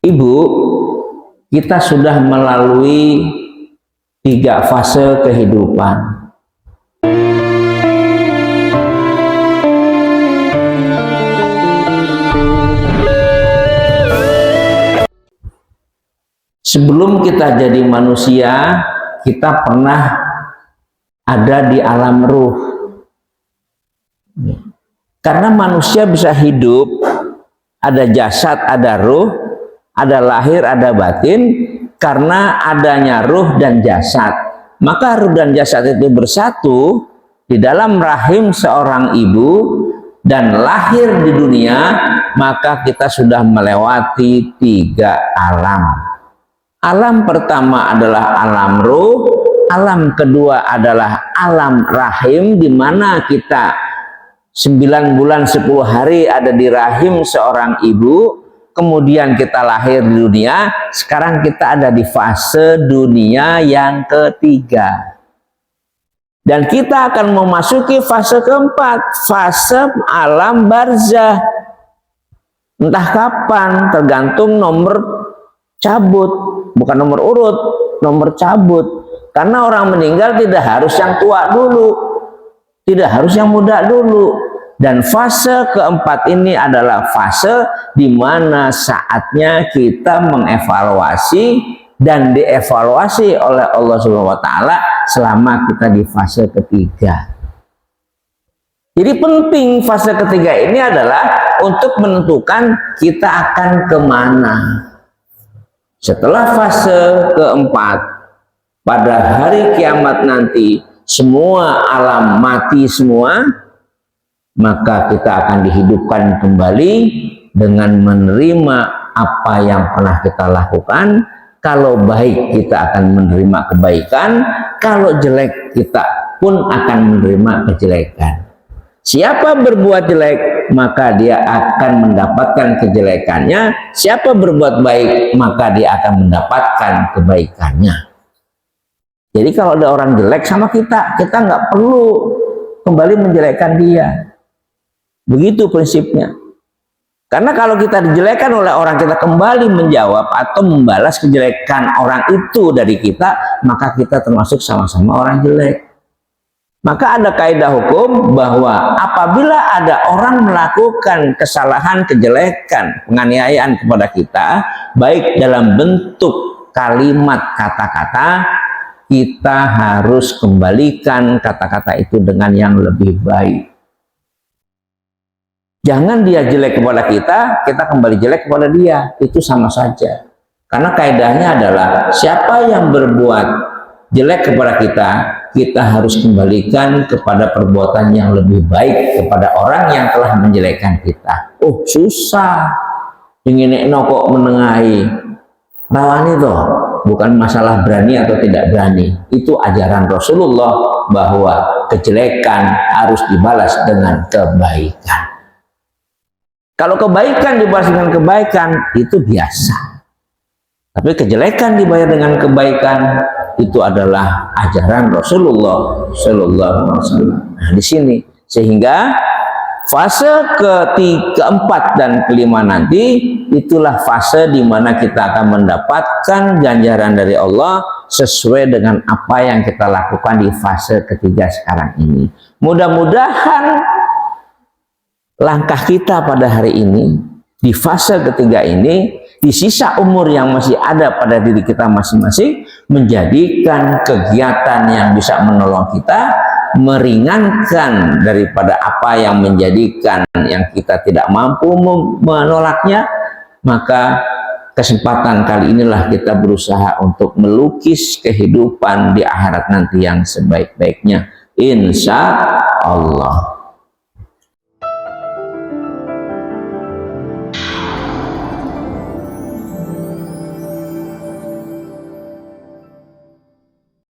Ibu, kita sudah melalui 3 fase kehidupan. Sebelum kita jadi manusia, kita pernah ada di alam ruh. Karena manusia bisa hidup, ada jasad, ada ruh, ada lahir, ada batin. Karena adanya ruh dan jasad, maka ruh dan jasad itu bersatu di dalam rahim seorang ibu dan lahir di dunia. Maka kita sudah melewati 3 alam. Alam pertama adalah alam ruh, alam kedua adalah alam rahim, di mana kita 9 bulan 10 hari ada di rahim seorang ibu, kemudian kita lahir di dunia. Sekarang kita ada di fase dunia yang ketiga. Dan kita akan memasuki fase keempat, fase alam barzah. Entah kapan, tergantung nomor cabut. Bukan nomor urut, nomor cabut. Karena orang meninggal tidak harus yang tua dulu, tidak harus yang muda dulu. Dan fase keempat ini adalah fase di mana saatnya kita mengevaluasi dan dievaluasi oleh Allah Subhanahu wa Ta'ala selama kita di fase ketiga. Jadi penting fase ketiga ini adalah untuk menentukan kita akan kemana. Setelah fase keempat, pada hari kiamat nanti semua alam mati semua, maka kita akan dihidupkan kembali dengan menerima apa yang pernah kita lakukan. Kalau baik kita akan menerima kebaikan, kalau jelek kita pun akan menerima kejelekan. Siapa berbuat jelek, maka dia akan mendapatkan kejelekannya. Siapa berbuat baik, maka dia akan mendapatkan kebaikannya. Jadi kalau ada orang jelek sama kita, kita nggak perlu kembali menjelekkan dia. Begitu prinsipnya. Karena kalau kita dijelekan oleh orang, kita kembali menjawab atau membalas kejelekan orang itu dari kita, maka kita termasuk sama-sama orang jelek. Maka ada kaidah hukum bahwa apabila ada orang melakukan kesalahan, kejelekan, penganiayaan kepada kita, baik dalam bentuk kalimat kata-kata, kita harus kembalikan kata-kata itu dengan yang lebih baik. Jangan dia jelek kepada kita kembali jelek kepada dia. Itu sama saja. Karena kaidahnya adalah siapa yang berbuat jelek kepada kita harus kembalikan kepada perbuatan yang lebih baik kepada orang yang telah menjelekkan kita. Oh, susah. Ingin kok menengahi. Rawani toh, bukan masalah berani atau tidak berani. Itu ajaran Rasulullah bahwa kejelekan harus dibalas dengan kebaikan. Kalau kebaikan dibalas dengan kebaikan, itu biasa. Tapi kejelekan dibayar dengan kebaikan, itu adalah ajaran Rasulullah Sallallahu Alaihi Wasallam. Nah, di sini sehingga fase keempat dan kelima nanti itulah fase di mana kita akan mendapatkan ganjaran dari Allah sesuai dengan apa yang kita lakukan di fase ketiga sekarang ini. Mudah-mudahan langkah kita pada hari ini di fase ketiga ini, di sisa umur yang masih ada pada diri kita masing-masing, menjadikan kegiatan yang bisa menolong kita, meringankan daripada apa yang menjadikan yang kita tidak mampu menolaknya. Maka kesempatan kali inilah kita berusaha untuk melukis kehidupan di akhirat nanti yang sebaik-baiknya, insya Allah.